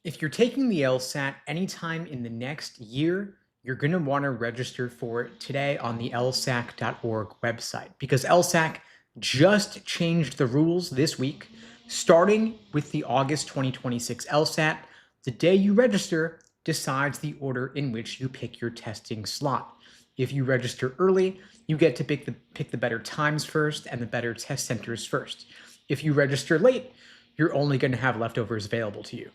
If you're taking the LSAT anytime in the next year, you're going to want to register for it today on the LSAC.org website because LSAC just changed the rules this week, starting with the August 2026 LSAT. The day you register decides the order in which you pick your testing slot. If you register early, you get to pick the better times first and the better test centers first. If you register late, you're only going to have leftovers available to you.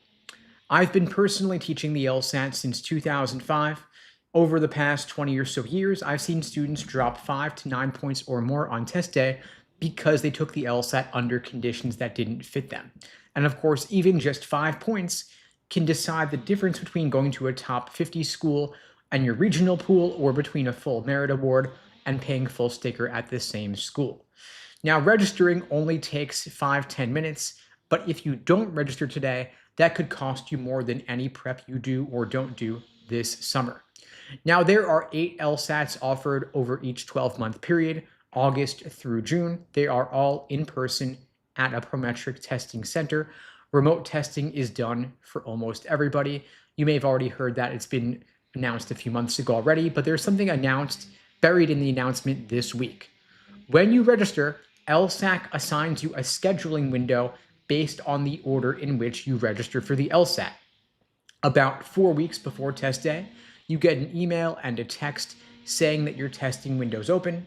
I've been personally teaching the LSAT since 2005. Over the past 20 or so years, I've seen students drop 5 to 9 points or more on test day because they took the LSAT under conditions that didn't fit them. And of course, even just 5 points can decide the difference between going to a top 50 school and your regional pool or between a full merit award and paying full sticker at the same school. Now, registering only takes 5-10 minutes, but if you don't register today, that could cost you more than any prep you do or don't do this summer. Now, there are 8 LSATs offered over each 12-month period, August through June. They are all in person at a Prometric testing center. Remote testing is done for almost everybody. You may have already heard that it's been announced a few months ago already, but there's something announced, buried in the announcement this week. When you register, LSAC assigns you a scheduling window based on the order in which you register for the LSAT. About 4 weeks before test day, you get an email and a text saying that your testing window's open.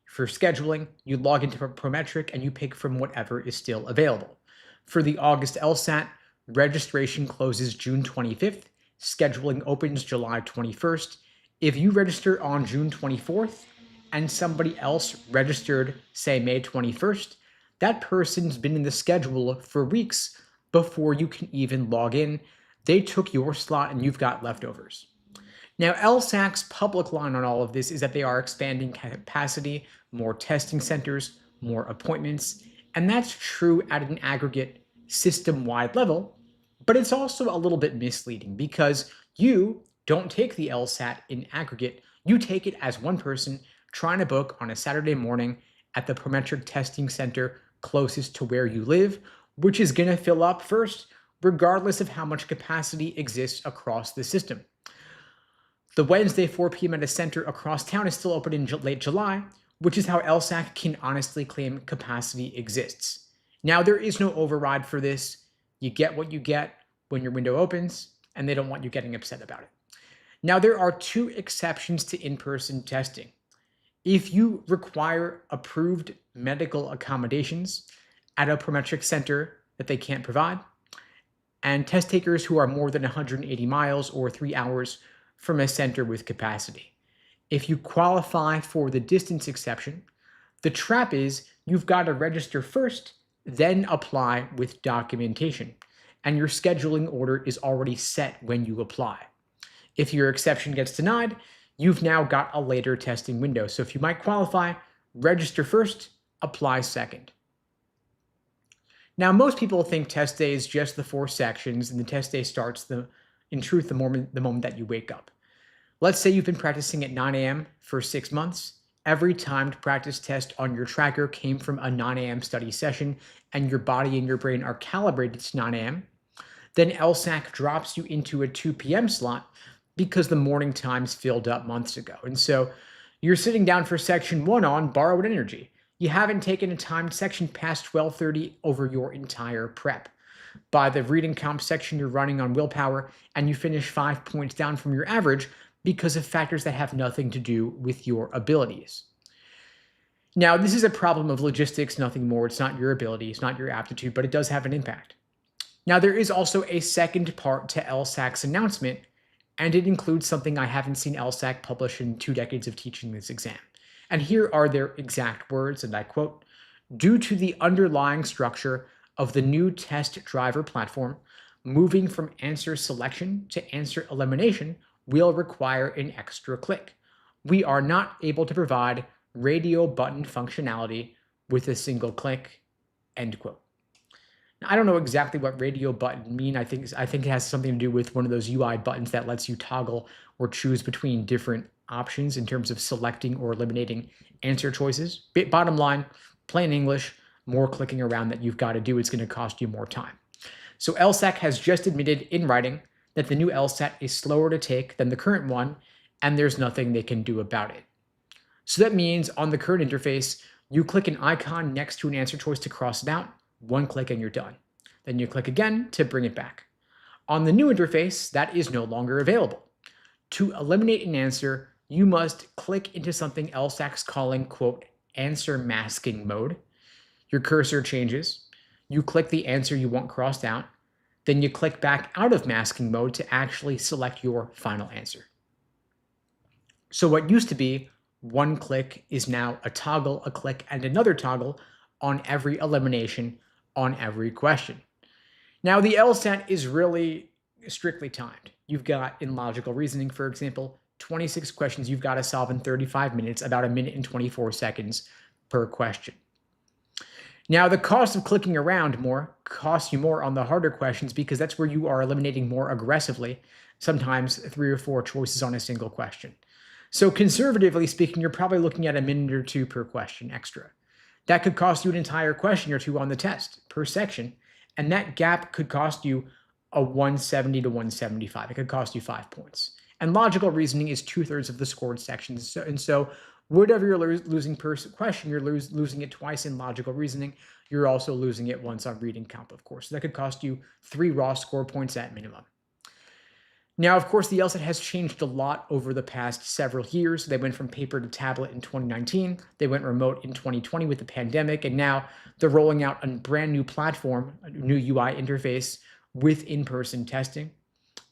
For scheduling, you log into Prometric and you pick from whatever is still available. For the August LSAT, registration closes June 25th, scheduling opens July 21st. If you register on June 24th and somebody else registered, say, May 21st, that person's been in the schedule for weeks before you can even log in. They took your slot and you've got leftovers. Now, LSAC's public line on all of this is that they are expanding capacity, more testing centers, more appointments, and that's true at an aggregate system-wide level, but it's also a little bit misleading because you don't take the LSAT in aggregate. You take it as one person trying to book on a Saturday morning at the Prometric testing center closest to where you live, which is going to fill up first, regardless of how much capacity exists across the system. The Wednesday 4 p.m. at a center across town is still open in late July, which is how LSAC can honestly claim capacity exists. Now, there is no override for this. You get what you get when your window opens, and they don't want you getting upset about it. Now, there are 2 exceptions to in-person testing. If you require approved medical accommodations at a Prometric center that they can't provide, and test takers who are more than 180 miles or 3 hours from a center with capacity. If you qualify for the distance exception, the trap is you've got to register first, then apply with documentation, and your scheduling order is already set when you apply. If your exception gets denied, you've now got a later testing window. So if you might qualify, register first, apply second. Now, most people think test day is just the 4 sections, and the test day starts, in truth, the moment that you wake up. Let's say you've been practicing at 9 a.m. for 6 months. Every timed practice test on your tracker came from a 9 a.m. study session, and your body and your brain are calibrated to 9 a.m. Then LSAC drops you into a 2 p.m. slot because the morning times filled up months ago. And so you're sitting down for section 1 on borrowed energy. You haven't taken a timed section past 12:30 over your entire prep. By the reading comp section, you're running on willpower, and you finish 5 points down from your average because of factors that have nothing to do with your abilities. Now, this is a problem of logistics, nothing more. It's not your ability, it's not your aptitude, but it does have an impact. Now, there is also a second part to LSAC's announcement, and it includes something I haven't seen LSAC publish in 2 decades of teaching this exam. And here are their exact words, and I quote, "Due to the underlying structure of the new test driver platform, moving from answer selection to answer elimination will require an extra click. We are not able to provide radio button functionality with a single click," end quote. Now, I don't know exactly what radio button mean. I think it has something to do with one of those UI buttons that lets you toggle or choose between different options in terms of selecting or eliminating answer choices. Bottom line, plain English, more clicking around that you've got to do. It's going to cost you more time. So LSAC has just admitted in writing that the new LSAT is slower to take than the current one, and there's nothing they can do about it. So that means on the current interface, you click an icon next to an answer choice to cross it out, one click and you're done. Then you click again to bring it back. On the new interface, that is no longer available. To eliminate an answer, you must click into something LSAC's calling, quote, answer masking mode. Your cursor changes. You click the answer you want crossed out. Then you click back out of masking mode to actually select your final answer. So what used to be one click is now a toggle, a click, and another toggle on every elimination on every question. Now, the LSAT is really strictly timed. You've got, in logical reasoning, for example, 26 questions you've got to solve in 35 minutes, about a minute and 24 seconds per question. Now, the cost of clicking around more costs you more on the harder questions because that's where you are eliminating more aggressively, sometimes 3 or 4 choices on a single question. So conservatively speaking, you're probably looking at a minute or 2 per question extra. That could cost you an entire question or 2 on the test per section, and that gap could cost you a 170 to 175. It could cost you 5 points. And logical reasoning is 2/3 of the scored sections. So whatever you're losing per question, you're losing it twice in logical reasoning. You're also losing it once on reading count, of course. So that could cost you 3 raw score points at minimum. Now, of course, the LSAT has changed a lot over the past several years. They went from paper to tablet in 2019. They went remote in 2020 with the pandemic. And now they're rolling out a brand new platform, a new UI interface with in-person testing.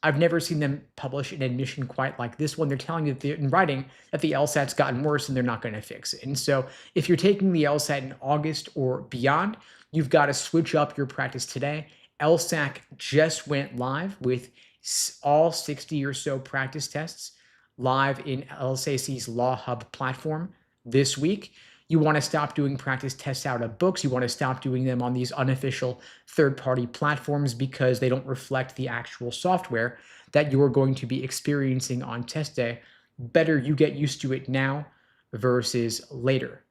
I've never seen them publish an admission quite like this one. They're telling you in writing that the LSAT's gotten worse and they're not going to fix it. And so if you're taking the LSAT in August or beyond, you've got to switch up your practice today. LSAC just went live with all 60 or so practice tests live in LSAC's Law Hub platform this week. You want to stop doing practice tests out of books. You want to stop doing them on these unofficial third-party platforms because they don't reflect the actual software that you're going to be experiencing on test day. Better you get used to it now versus later.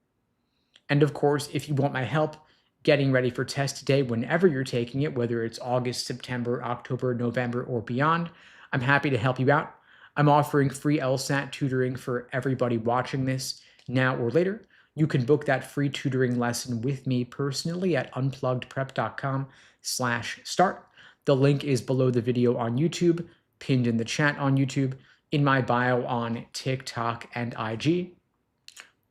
And of course, if you want my help getting ready for test day whenever you're taking it, whether it's August, September, October, November, or beyond, I'm happy to help you out. I'm offering free LSAT tutoring for everybody watching this now or later. You can book that free tutoring lesson with me personally at unpluggedprep.com/start. The link is below the video on YouTube, pinned in the chat on YouTube, in my bio on TikTok and IG,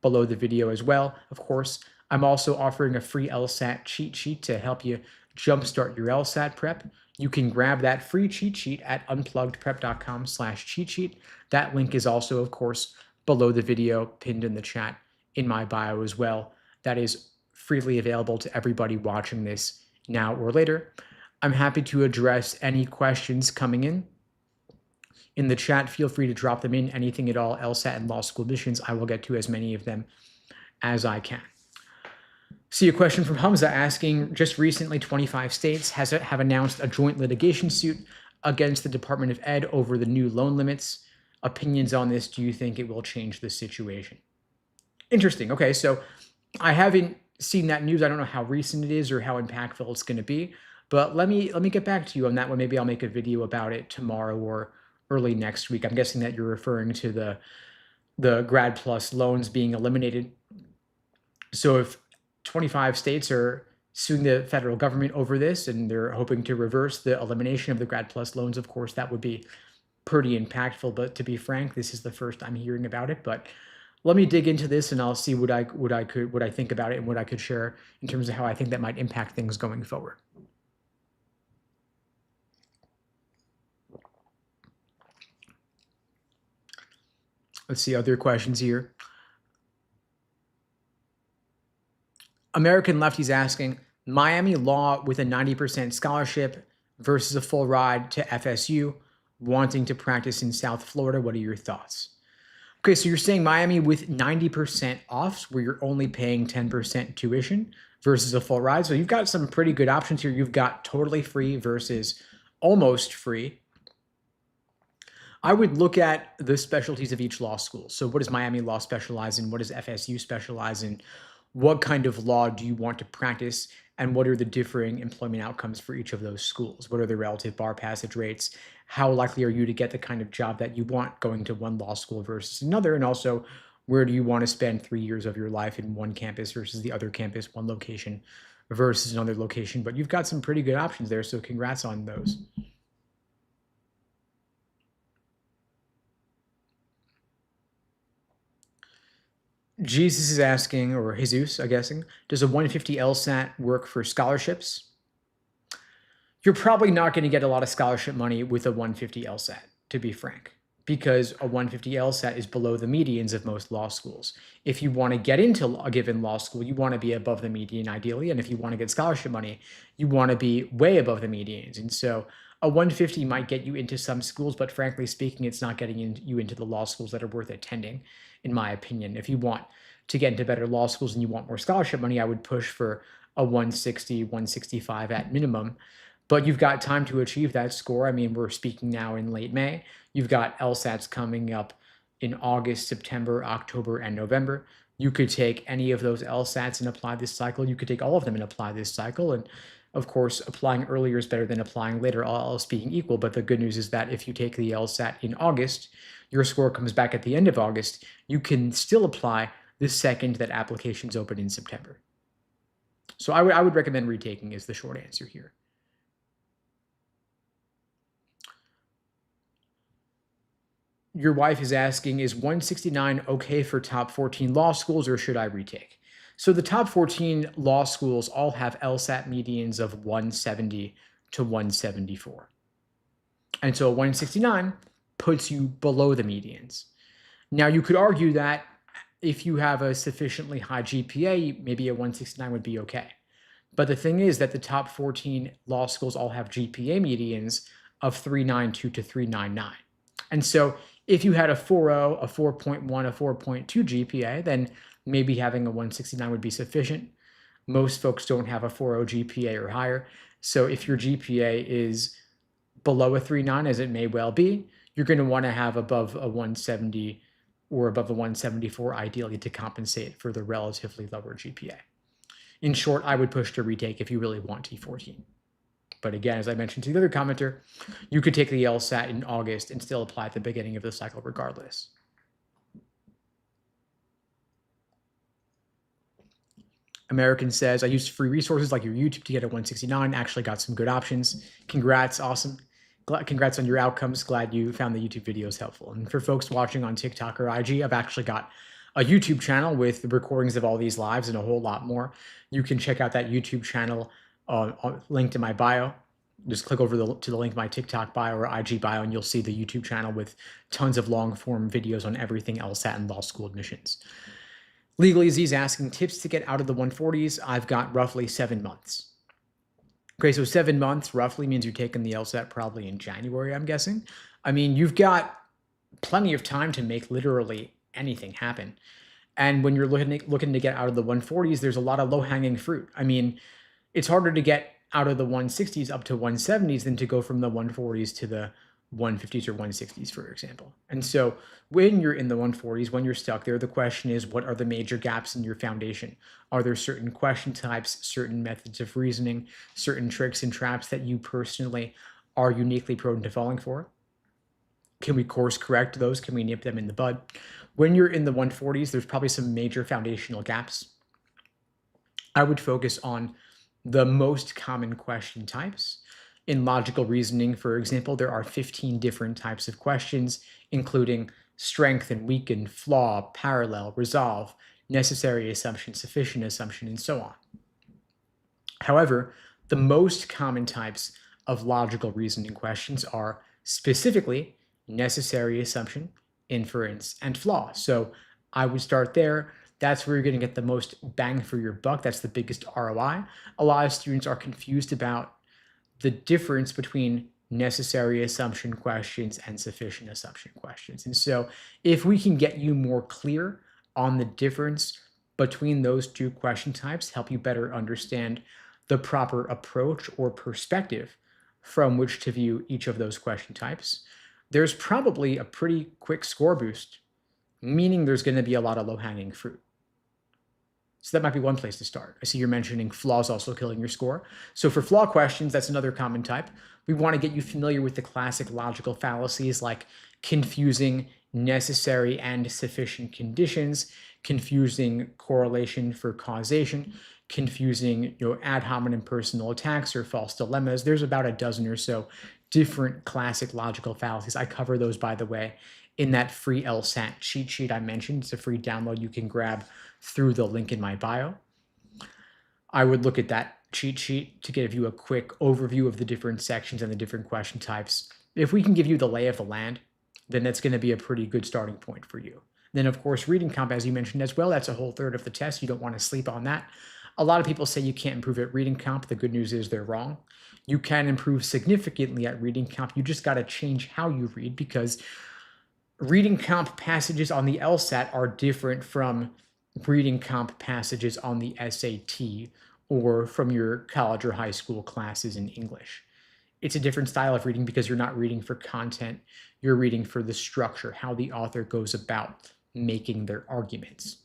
below the video as well. Of course, I'm also offering a free LSAT cheat sheet to help you jumpstart your LSAT prep. You can grab that free cheat sheet at unpluggedprep.com/cheat sheet. That link is also, of course, below the video, pinned in the chat in my bio as well. That is freely available to everybody watching this now or later. I'm happy to address any questions coming in the chat. Feel free to drop them in, anything at all, LSAT and law school admissions. I will get to as many of them as I can. See a question from Hamza asking, just recently 25 states have announced a joint litigation suit against the Department of Ed over the new loan limits. Opinions on this? Do you think it will change the situation? Interesting. Okay, so I haven't seen that news. I don't know how recent it is or how impactful it's going to be, but let me get back to you on that one. Maybe I'll make a video about it tomorrow or early next week. I'm guessing that you're referring to the Grad Plus loans being eliminated. So if 25 states are suing the federal government over this and they're hoping to reverse the elimination of the Grad Plus loans, of course, that would be pretty impactful. But to be frank, this is the first I'm hearing about it. But let me dig into this and I'll see what I think about it and what I could share in terms of how I think that might impact things going forward. Let's see other questions here. American Lefty's asking, Miami Law with a 90% scholarship versus a full ride to FSU, wanting to practice in South Florida. What are your thoughts? Okay, so you're saying Miami with 90% off, where you're only paying 10% tuition versus a full ride. So you've got some pretty good options here. You've got totally free versus almost free. I would look at the specialties of each law school. So what does Miami Law specialize in? What does FSU specialize in? What kind of law do you want to practice? and what are the differing employment outcomes for each of those schools? What are the relative bar passage rates? How likely are you to get the kind of job that you want going to one law school versus another? And also, where do you want to spend 3 years of your life in one campus versus the other campus, one location versus another location? But you've got some pretty good options there, so congrats on those. Jesus is asking, or Jesus, I'm guessing, does a 150 LSAT work for scholarships? You're probably not going to get a lot of scholarship money with a 150 LSAT, to be frank, because a 150 LSAT is below the medians of most law schools. If you want to get into a given law school, you want to be above the median ideally, and if you want to get scholarship money, you want to be way above the medians. And so a 150 might get you into some schools, but frankly speaking, it's not getting you into the law schools that are worth attending, in my opinion. If you want to get into better law schools and you want more scholarship money, I would push for a 160, 165 at minimum. But you've got time to achieve that score. I mean, we're speaking now in late May. You've got LSATs coming up in August, September, October, and November. You could take any of those LSATs and apply this cycle. You could take all of them and apply this cycle. And of course, applying earlier is better than applying later, all else being equal. But the good news is that if you take the LSAT in August, your score comes back at the end of August. You can still apply the second that applications open in September. So I would recommend retaking is the short answer here. Your wife is asking, is 169 okay for top 14 law schools, or should I retake? So the top 14 law schools all have LSAT medians of 170 to 174. And so 169 puts you below the medians. Now, you could argue that if you have a sufficiently high GPA, maybe a 169 would be okay. But the thing is that the top 14 law schools all have GPA medians of 392 to 399. And so if you had a 4.0, a 4.1, a 4.2 GPA, then maybe having a 169 would be sufficient. Most folks don't have a 4.0 GPA or higher. So if your GPA is below a 3.9, as it may well be, you're going to want to have above a 170 or above a 174 ideally to compensate for the relatively lower GPA. In short, I would push to retake if you really want T14. But again, as I mentioned to the other commenter, you could take the LSAT in August and still apply at the beginning of the cycle regardless. American says, I used free resources like your YouTube to get a 169, actually got some good options. Congrats, awesome. Congrats on your outcomes. Glad you found the YouTube videos helpful. And for folks watching on TikTok or IG, I've actually got a YouTube channel with the recordings of all these lives and a whole lot more. You can check out that YouTube channel linked in my bio. Just click over to the link in my TikTok bio or IG bio, and you'll see the YouTube channel with tons of long form videos on everything LSAT and law school admissions. Legally Z's asking tips to get out of the 140s. I've got roughly 7 months. Okay, so 7 months roughly means you're taking the LSAT probably in January, I'm guessing. I mean, you've got plenty of time to make literally anything happen. And when you're looking to get out of the 140s, there's a lot of low-hanging fruit. I mean, it's harder to get out of the 160s up to 170s than to go from the 140s to the 150s or 160s, for example. And so when you're in the 140s, when you're stuck there, the question is, what are the major gaps in your foundation? Are there certain question types, certain methods of reasoning, certain tricks and traps that you personally are uniquely prone to falling for? Can we course correct those? Can we nip them in the bud? When you're in the 140s, there's probably some major foundational gaps. I would focus on the most common question types. In logical reasoning, for example, there are 15 different types of questions, including strengthen, weaken, flaw, parallel, resolve, necessary assumption, sufficient assumption, and so on. However, the most common types of logical reasoning questions are specifically necessary assumption, inference, and flaw. So I would start there. That's where you're going to get the most bang for your buck. That's the biggest ROI. A lot of students are confused about the difference between necessary assumption questions and sufficient assumption questions. And so if we can get you more clear on the difference between those two question types, help you better understand the proper approach or perspective from which to view each of those question types, there's probably a pretty quick score boost, meaning there's going to be a lot of low-hanging fruit. So that might be one place to start. I see you're mentioning flaws also killing your score. So for flaw questions, that's another common type. We want to get you familiar with the classic logical fallacies like confusing necessary and sufficient conditions, confusing correlation for causation, confusing ad hominem personal attacks or false dilemmas. There's about a dozen or so different classic logical fallacies. I cover those, by the way, in that free LSAT cheat sheet I mentioned. It's a free download you can grab through the link in my bio. I would look at that cheat sheet to give you a quick overview of the different sections and the different question types. If we can give you the lay of the land, then that's going to be a pretty good starting point for you. Then, of course, reading comp, as you mentioned as well, that's a whole third of the test. You don't want to sleep on that. A lot of people say you can't improve at reading comp. The good news is they're wrong. You can improve significantly at reading comp. You just got to change how you read, because reading comp passages on the LSAT are different from reading comp passages on the SAT or from your college or high school classes in English. It's a different style of reading because you're not reading for content. You're reading for the structure, how the author goes about making their arguments.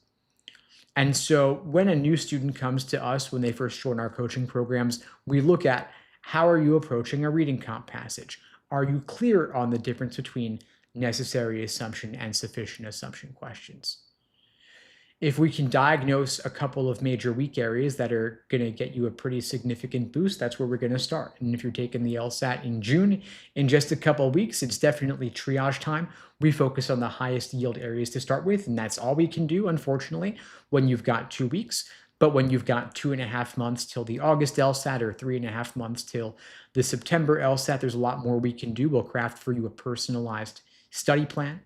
And so when a new student comes to us, when they first join our coaching programs, we look at how are you approaching a reading comp passage? Are you clear on the difference between necessary assumption and sufficient assumption questions? If we can diagnose a couple of major weak areas that are going to get you a pretty significant boost, that's where we're going to start. And if you're taking the LSAT in June, in just a couple of weeks, it's definitely triage time. We focus on the highest yield areas to start with, and that's all we can do, unfortunately, when you've got 2 weeks. But when you've got 2.5 months till the August LSAT or 3.5 months till the September LSAT, there's a lot more we can do. We'll craft for you a personalized study plan,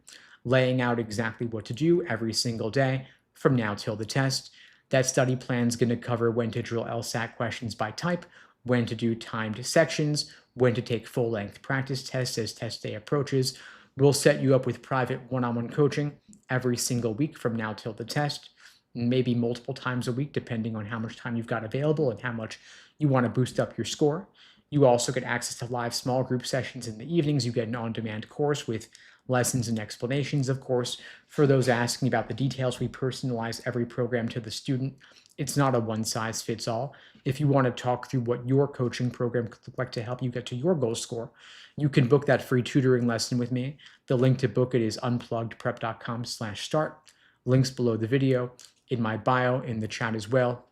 laying out exactly what to do every single day from now till the test. That study plan is going to cover when to drill LSAT questions by type, when to do timed sections, when to take full-length practice tests as test day approaches. We'll set you up with private one-on-one coaching every single week from now till the test, maybe multiple times a week, depending on how much time you've got available and how much you want to boost up your score. You also get access to live small group sessions in the evenings. You get an on-demand course with lessons and explanations. Of course, for those asking about the details, we personalize every program to the student. It's not a one-size-fits-all. If you want to talk through what your coaching program could look like to help you get to your goal score, you can book that free tutoring lesson with me. The link to book it is unpluggedprep.com/start. Links below the video, in my bio, in the chat as well.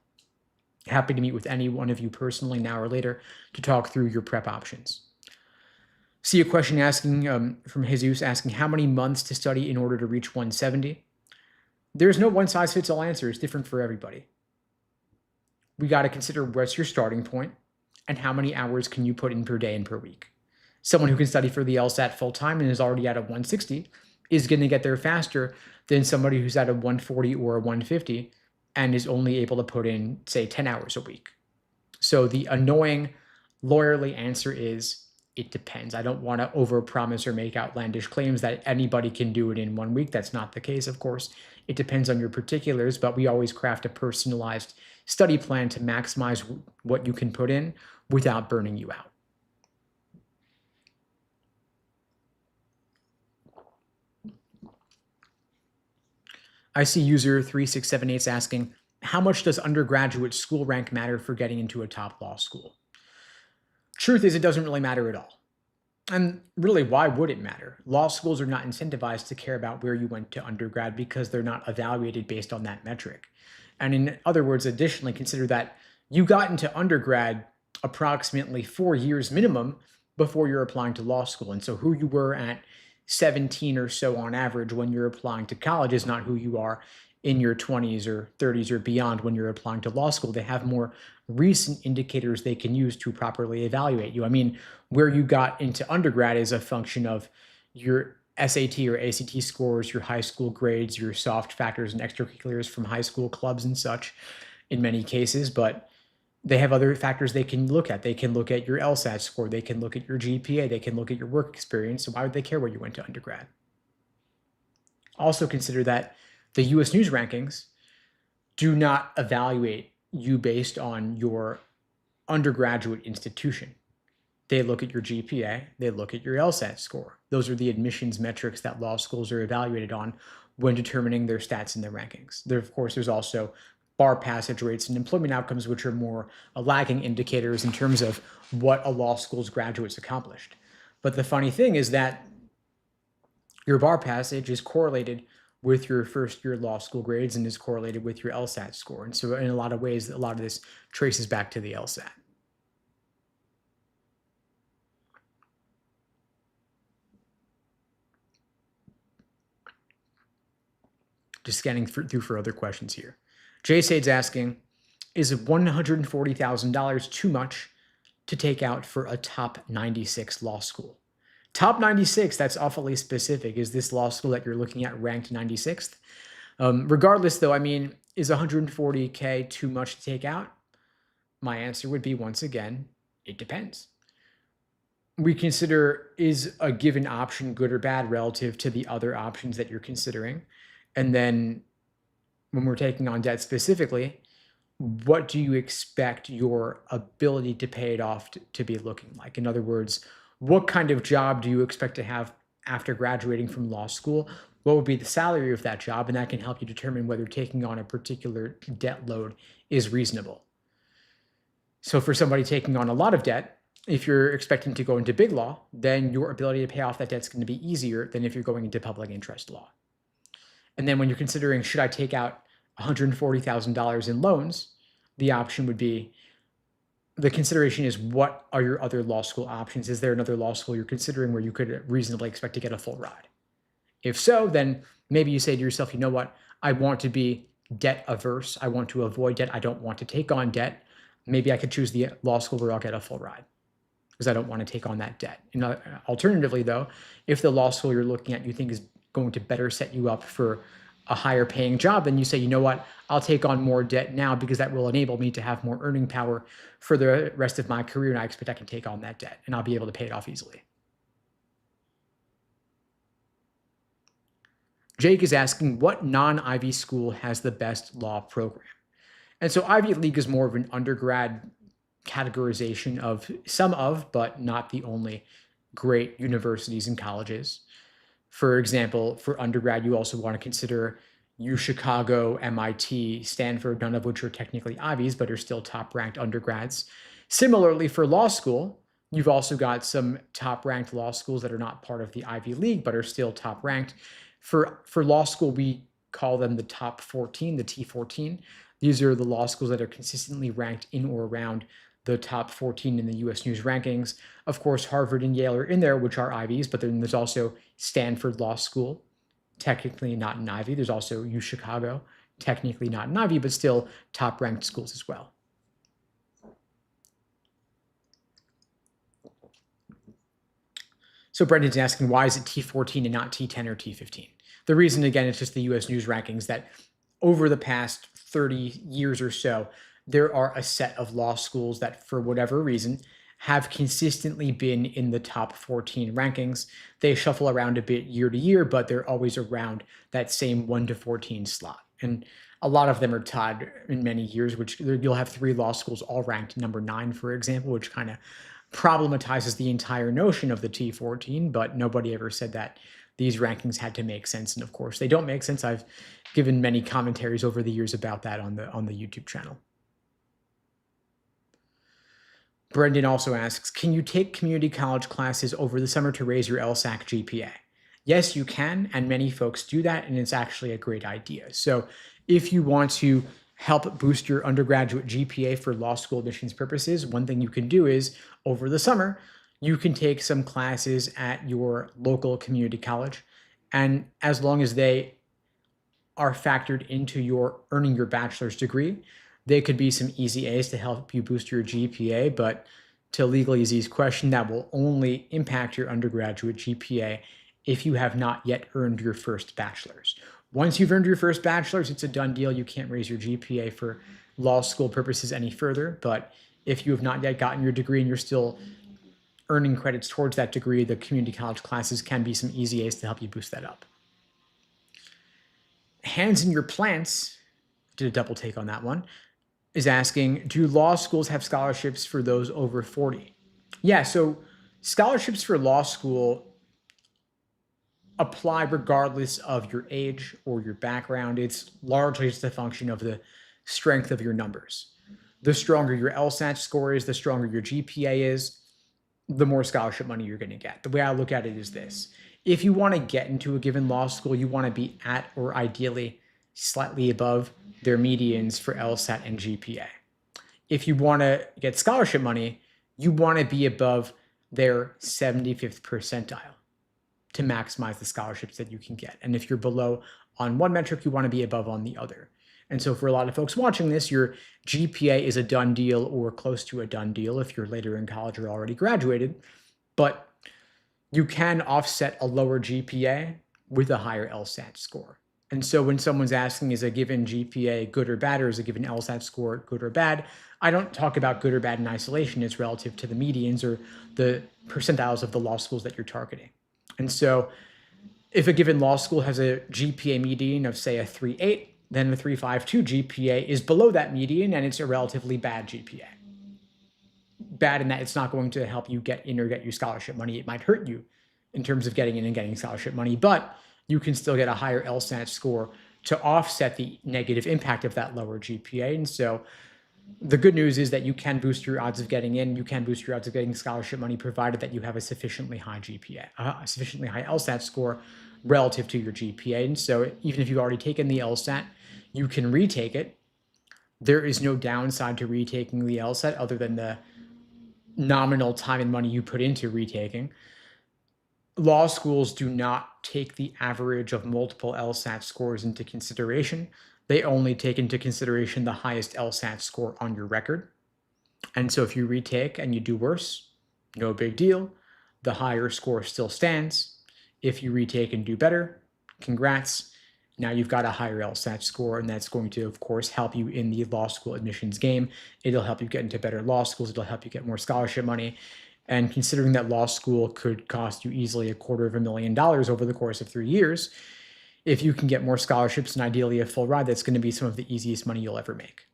Happy to meet with any one of you personally now or later to talk through your prep options. See a question asking from Jesus asking how many months to study in order to reach 170. There's no one size fits all answer. It's different for everybody. We got to consider what's your starting point and how many hours can you put in per day and per week. Someone who can study for the LSAT full time and is already at a 160 is going to get there faster than somebody who's at a 140 or a 150 and is only able to put in, say, 10 hours a week. So the annoying, lawyerly answer is, it depends. I don't want to overpromise or make outlandish claims that anybody can do it in 1 week. That's not the case, of course. It depends on your particulars, but we always craft a personalized study plan to maximize what you can put in without burning you out. I see user 3678 asking, how much does undergraduate school rank matter for getting into a top law school? Truth is, it doesn't really matter at all. And really, why would it matter? Law schools are not incentivized to care about where you went to undergrad because they're not evaluated based on that metric. And in other words, additionally, consider that you got into undergrad approximately 4 years minimum before you're applying to law school. And so who you were at 17 or so on average when you're applying to college is not who you are in your 20s or 30s or beyond when you're applying to law school. They have more recent indicators they can use to properly evaluate you. I mean, where you got into undergrad is a function of your SAT or ACT scores, your high school grades, your soft factors and extracurriculars from high school clubs and such in many cases, but they have other factors they can look at. They can look at your LSAT score. They can look at your GPA. They can look at your work experience. So why would they care where you went to undergrad? Also consider that the US News rankings do not evaluate you based on your undergraduate institution. They look at your GPA, they look at your LSAT score. Those are the admissions metrics that law schools are evaluated on when determining their stats and their rankings. There, of course, there's also bar passage rates and employment outcomes, which are more lagging indicators in terms of what a law school's graduates accomplished. But the funny thing is that your bar passage is correlated with your first year law school grades and is correlated with your LSAT score. And so in a lot of ways, a lot of this traces back to the LSAT. Just scanning through for other questions here. Jay Sade's asking, is $140,000 too much to take out for a top 96 law school? Top 96, that's awfully specific. Is this law school that you're looking at ranked 96th? Regardless, though, I mean, is 140K too much to take out? My answer would be, once again, it depends. We consider, is a given option good or bad relative to the other options that you're considering? And then when we're taking on debt specifically, what do you expect your ability to pay it off to be looking like? In other words, what kind of job do you expect to have after graduating from law school? What would be the salary of that job? And that can help you determine whether taking on a particular debt load is reasonable. So for somebody taking on a lot of debt, if you're expecting to go into big law, then your ability to pay off that debt is going to be easier than if you're going into public interest law. And then when you're considering, should I take out $140,000 in loans, the option would be, the consideration is, what are your other law school options? Is there another law school you're considering where you could reasonably expect to get a full ride? If so, then maybe you say to yourself, you know what, I want to be debt averse. I want to avoid debt. I don't want to take on debt. Maybe I could choose the law school where I'll get a full ride because I don't want to take on that debt. And alternatively, though, if the law school you're looking at you think is going to better set you up for a higher paying job, then you say, you know what, I'll take on more debt now because that will enable me to have more earning power for the rest of my career, and I expect I can take on that debt and I'll be able to pay it off easily. Jake is asking, what non-Ivy school has the best law program? And so Ivy League is more of an undergrad categorization of some of, but not the only, great universities and colleges. For example, for undergrad, you also want to consider UChicago, MIT, Stanford, none of which are technically Ivies, but are still top-ranked undergrads. Similarly, for law school, you've also got some top-ranked law schools that are not part of the Ivy League, but are still top-ranked. For law school, we call them the top 14, the T14. These are the law schools that are consistently ranked in or around the top 14 in the US News rankings. Of course, Harvard and Yale are in there, which are Ivies, but then there's also Stanford Law School, technically not an Ivy. There's also UChicago, technically not an Ivy, but still top-ranked schools as well. So Brendan's asking, why is it T14 and not T10 or T15? The reason, again, it's just the US News rankings that over the past 30 years or so, there are a set of law schools that, for whatever reason, have consistently been in the top 14 rankings. They shuffle around a bit year to year, but they're always around that same 1 to 14 slot. And a lot of them are tied in many years, which you'll have 3 law schools all ranked number 9, for example, which kind of problematizes the entire notion of the T14, but nobody ever said that these rankings had to make sense. And of course, they don't make sense. I've given many commentaries over the years about that on the YouTube channel. Brendan also asks, can you take community college classes over the summer to raise your LSAC GPA? Yes, you can, and many folks do that, and it's actually a great idea. So if you want to help boost your undergraduate GPA for law school admissions purposes, one thing you can do is, over the summer, you can take some classes at your local community college, and as long as they are factored into your earning your bachelor's degree, they could be some easy A's to help you boost your GPA, but to Legally Z's question, that will only impact your undergraduate GPA if you have not yet earned your first bachelor's. Once you've earned your first bachelor's, it's a done deal. You can't raise your GPA for law school purposes any further, but if you have not yet gotten your degree and you're still earning credits towards that degree, the community college classes can be some easy A's to help you boost that up. Hands in Your Plants, did a double take on that one, is asking, do law schools have scholarships for those over 40? Yeah, so scholarships for law school apply regardless of your age or your background. It's largely just a function of the strength of your numbers. The stronger your LSAT score is, the stronger your GPA is, the more scholarship money you're going to get. The way I look at it is this. If you want to get into a given law school, you want to be at or ideally slightly above their medians for LSAT and GPA. If you want to get scholarship money, you want to be above their 75th percentile to maximize the scholarships that you can get. And if you're below on one metric, you want to be above on the other. And so for a lot of folks watching this, your GPA is a done deal or close to a done deal if you're later in college or already graduated. But you can offset a lower GPA with a higher LSAT score. And so when someone's asking, is a given GPA good or bad, or is a given LSAT score good or bad, I don't talk about good or bad in isolation. It's relative to the medians or the percentiles of the law schools that you're targeting. And so if a given law school has a GPA median of, say, a 3.8, then a 3.52 GPA is below that median, and it's a relatively bad GPA. Bad in that it's not going to help you get in or get you scholarship money. It might hurt you in terms of getting in and getting scholarship money, but you can still get a higher LSAT score to offset the negative impact of that lower GPA. And so the good news is that you can boost your odds of getting in, you can boost your odds of getting scholarship money, provided that you have a sufficiently high GPA, a sufficiently high LSAT score relative to your GPA. And so even if you've already taken the LSAT, you can retake it. There is no downside to retaking the LSAT other than the nominal time and money you put into retaking. Law schools do not take the average of multiple LSAT scores into consideration. They only take into consideration the highest LSAT score on your record. And so if you retake and you do worse, no big deal. The higher score still stands. If you retake and do better, congrats. Now you've got a higher LSAT score, and that's going to, of course, help you in the law school admissions game. It'll help you get into better law schools. It'll help you get more scholarship money. And considering that law school could cost you easily $250,000 over the course of 3 years, if you can get more scholarships and ideally a full ride, that's going to be some of the easiest money you'll ever make.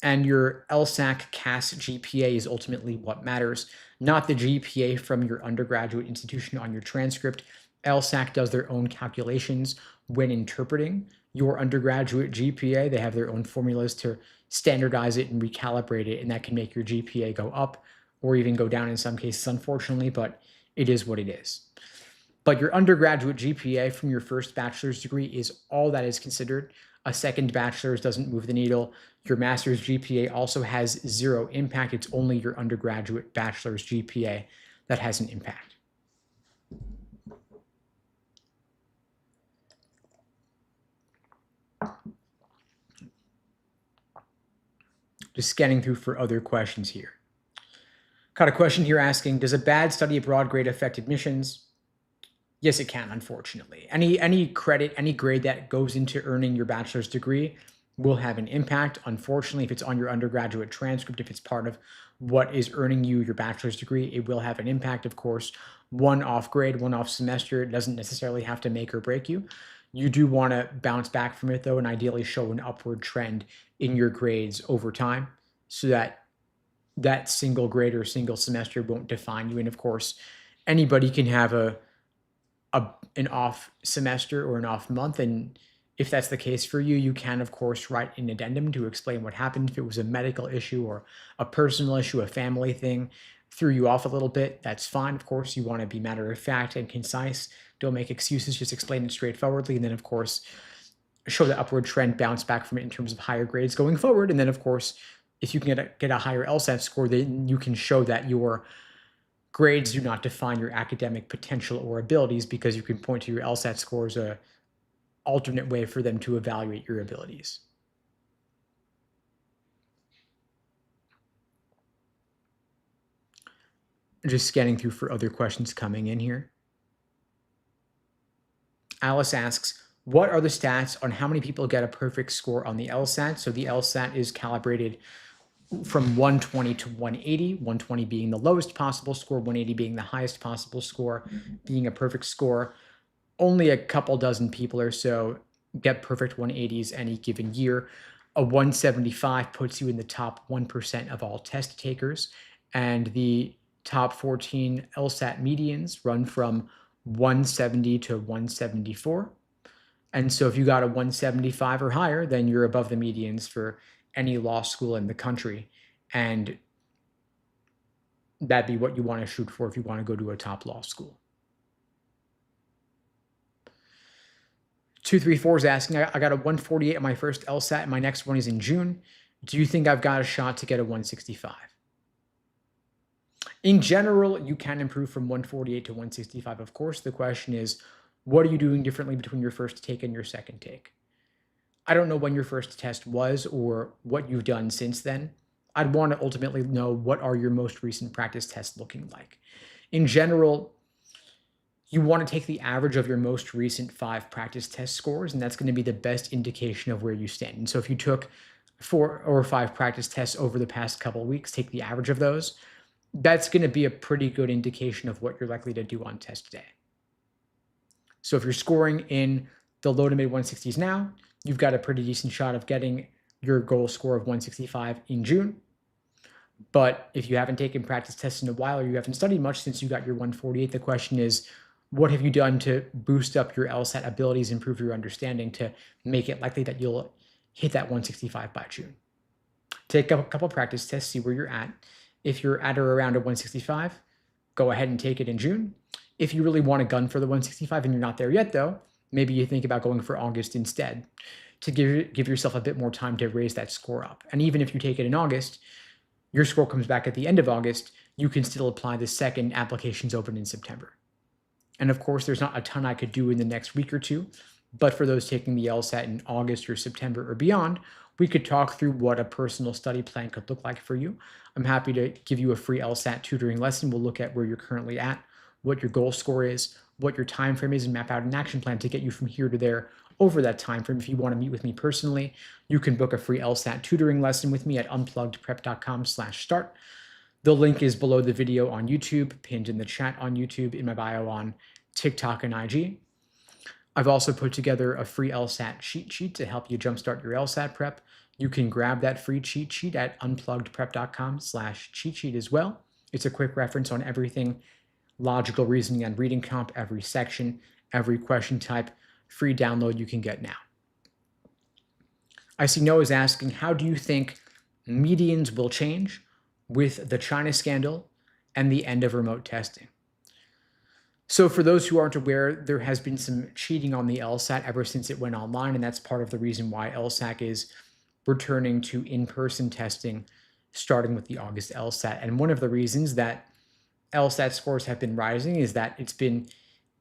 And your LSAC CAS GPA is ultimately what matters, not the GPA from your undergraduate institution on your transcript. LSAC does their own calculations when interpreting your undergraduate GPA. They have their own formulas to standardize it and recalibrate it, and that can make your GPA go up or even go down in some cases, unfortunately, but it is what it is. But your undergraduate GPA from your first bachelor's degree is all that is considered. A second bachelor's doesn't move the needle. Your master's GPA also has zero impact. It's only your undergraduate bachelor's GPA that has an impact. Just scanning through for other questions here. Got a question here asking, does a bad study abroad grade affect admissions? Yes, it can, unfortunately. Any credit, any grade that goes into earning your bachelor's degree will have an impact. Unfortunately, if it's on your undergraduate transcript, if it's part of what is earning you your bachelor's degree, it will have an impact. Of course, one off grade, one off semester, it doesn't necessarily have to make or break you. You do want to bounce back from it, though, and ideally show an upward trend in your grades over time so that that single grade or single semester won't define you. And of course, anybody can have an off semester or an off month. And if that's the case for you, you can, of course, write an addendum to explain what happened. If it was a medical issue or a personal issue, a family thing threw you off a little bit, that's fine. Of course, you want to be matter of fact and concise. Don't make excuses, just explain it straightforwardly. And then, of course, show the upward trend, bounce back from it in terms of higher grades going forward. And then, of course, if you can get a higher LSAT score, then you can show that your grades do not define your academic potential or abilities, because you can point to your LSAT score as an alternate way for them to evaluate your abilities. Just scanning through for other questions coming in here. Alice asks, what are the stats on how many people get a perfect score on the LSAT? So the LSAT is calibrated from 120 to 180, 120 being the lowest possible score, 180 being the highest possible score, being a perfect score. Only a couple dozen people or so get perfect 180s any given year. A 175 puts you in the top 1% of all test takers, and the top 14 LSAT medians run from 170 to 174. And so if you got a 175 or higher, then you're above the medians for any law school in the country. And that'd be what you want to shoot for if you want to go to a top law school. 234 is asking, I got a 148 at my first LSAT and my next one is in June. Do you think I've got a shot to get a 165? In general, you can improve from 148 to 165, of course. The question is, what are you doing differently between your first take and your second take? I don't know when your first test was or what you've done since then. I'd want to ultimately know what are your most recent practice tests looking like. In general, you want to take the average of your most recent 5 practice test scores, and that's going to be the best indication of where you stand. And so if you took 4 or 5 practice tests over the past couple of weeks, take the average of those, that's going to be a pretty good indication of what you're likely to do on test day. So if you're scoring in the low to mid 160s now, you've got a pretty decent shot of getting your goal score of 165 in June. But if you haven't taken practice tests in a while or you haven't studied much since you got your 148, the question is, what have you done to boost up your LSAT abilities, improve your understanding to make it likely that you'll hit that 165 by June? Take a couple practice tests, see where you're at. If you're at or around a 165, go ahead and take it in June. If you really want to gun for the 165 and you're not there yet, though, maybe you think about going for August instead to give yourself a bit more time to raise that score up. And even if you take it in August, your score comes back at the end of August, you can still apply the second applications open in September. And of course, there's not a ton I could do in the next week or two, but for those taking the LSAT in August or September or beyond, we could talk through what a personal study plan could look like for you. I'm happy to give you a free LSAT tutoring lesson. We'll look at where you're currently at, what your goal score is, what your time frame is, and map out an action plan to get you from here to there over that time frame. If you want to meet with me personally, you can book a free LSAT tutoring lesson with me at unpluggedprep.com/start. The link is below the video on YouTube, pinned in the chat on YouTube, in my bio on TikTok and IG. I've also put together a free LSAT cheat sheet to help you jumpstart your LSAT prep. You can grab that free cheat sheet at unpluggedprep.com/cheat sheet as well. It's a quick reference on everything logical reasoning and reading comp, every section, every question type, free download you can get now. I see Noah's asking, how do you think medians will change with the China scandal and the end of remote testing? So for those who aren't aware, there has been some cheating on the LSAT ever since it went online, and that's part of the reason why LSAC is returning to in-person testing starting with the August LSAT. And one of the reasons that LSAT scores have been rising is that it's been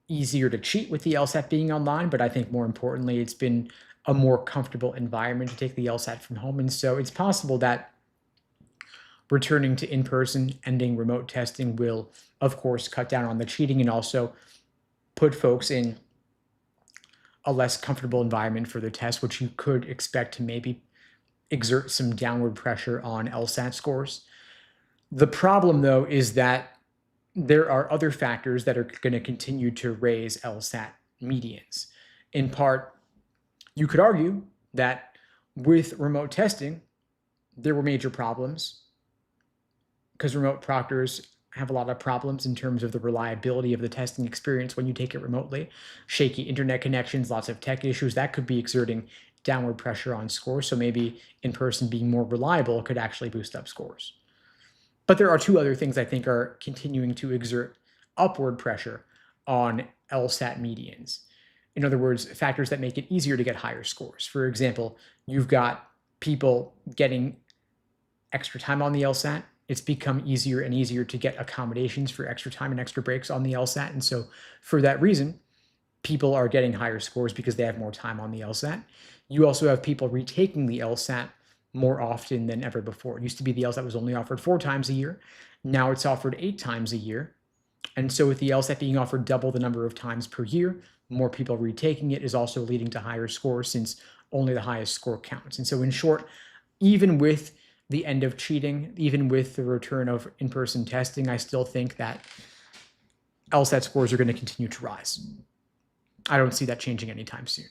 easier to cheat with the LSAT being online, but I think more importantly, it's been a more comfortable environment to take the LSAT from home. And so it's possible that returning to in-person, ending remote testing will, of course, cut down on the cheating and also put folks in a less comfortable environment for the test, which you could expect to maybe exert some downward pressure on LSAT scores. The problem, though, is that there are other factors that are going to continue to raise LSAT medians. In part, you could argue that with remote testing, there were major problems because remote proctors have a lot of problems in terms of the reliability of the testing experience when you take it remotely. Shaky internet connections, lots of tech issues, that could be exerting downward pressure on scores. So maybe in person being more reliable could actually boost up scores. But there are two other things I think are continuing to exert upward pressure on LSAT medians. In other words, factors that make it easier to get higher scores. For example, you've got people getting extra time on the LSAT. It's become easier and easier to get accommodations for extra time and extra breaks on the LSAT. And so for that reason, people are getting higher scores because they have more time on the LSAT. You also have people retaking the LSAT more often than ever before. It used to be the LSAT was only offered 4 times a year. Now it's offered 8 times a year. And so with the LSAT being offered double the number of times per year, more people retaking it is also leading to higher scores since only the highest score counts. And so in short, even with the end of cheating, even with the return of in-person testing, I still think that LSAT scores are going to continue to rise. I don't see that changing anytime soon.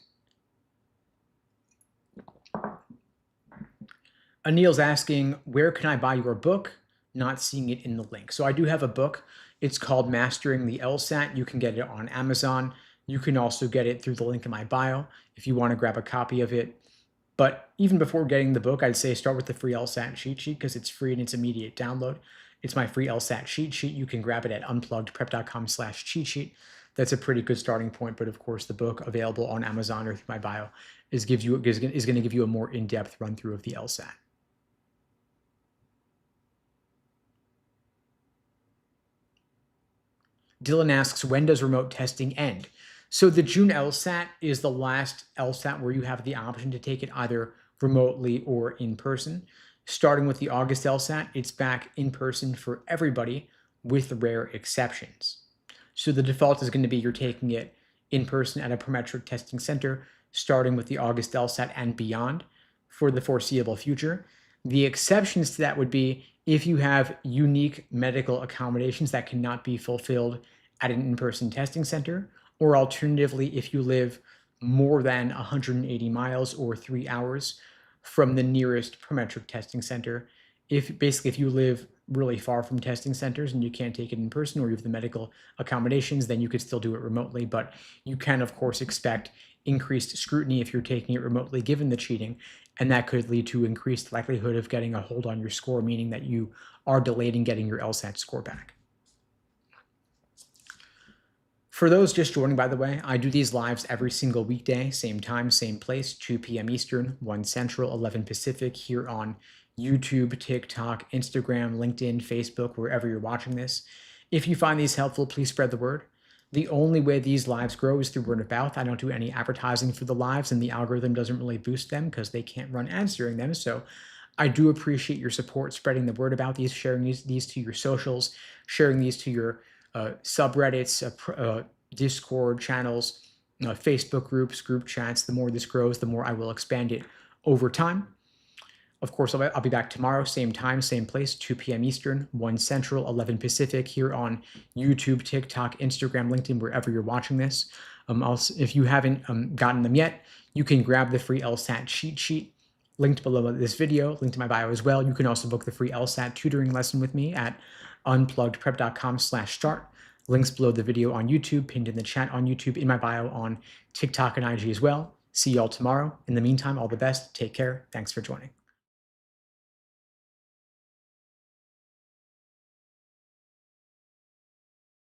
Anil's asking, where can I buy your book? Not seeing it in the link. So I do have a book. It's called Mastering the LSAT. You can get it on Amazon. You can also get it through the link in my bio if you want to grab a copy of it. But even before getting the book, I'd say start with the free LSAT cheat sheet because it's free and it's immediate download. It's my free LSAT cheat sheet. You can grab it at unpluggedprep.com/cheat sheet. That's a pretty good starting point. But of course, the book available on Amazon or through my bio is going to give you a more in-depth run through of the LSAT. Dylan asks, when does remote testing end? So the June LSAT is the last LSAT where you have the option to take it either remotely or in person. Starting with the August LSAT, it's back in person for everybody with rare exceptions. So the default is going to be you're taking it in person at a parametric testing center, starting with the August LSAT and beyond for the foreseeable future. The exceptions to that would be if you have unique medical accommodations that cannot be fulfilled at an in-person testing center, or alternatively, if you live more than 180 miles or 3 hours from the nearest parametric testing center. If you live really far from testing centers and you can't take it in person, or you have the medical accommodations, then you could still do it remotely. But you can, of course, expect increased scrutiny if you're taking it remotely, given the cheating, and that could lead to increased likelihood of getting a hold on your score, meaning that you are delayed in getting your LSAT score back. For those just joining, by the way, I do these lives every single weekday, same time, same place, 2 p.m. Eastern, 1 Central, 11 Pacific, here on YouTube, TikTok, Instagram, LinkedIn, Facebook, wherever you're watching this. If you find these helpful, please spread the word. The only way these lives grow is through word of mouth. I don't do any advertising for the lives, and the algorithm doesn't really boost them because they can't run ads during them. So I do appreciate your support, spreading the word about these, sharing these to your socials, sharing these to your subreddits, Discord channels, Facebook groups, group chats. The more this grows, the more I will expand it over time. Of course, I'll be back tomorrow, same time, same place, 2 p.m. Eastern, 1 Central, 11 Pacific, here on YouTube, TikTok, Instagram, LinkedIn, wherever you're watching this. If you haven't gotten them yet, you can grab the free LSAT cheat sheet linked below this video, linked to my bio as well. You can also book the free LSAT tutoring lesson with me at unpluggedprep.com/start. Links below the video on YouTube, pinned in the chat on YouTube, in my bio on TikTok and IG as well. See you all tomorrow. In the meantime, all the best. Take care. Thanks for joining.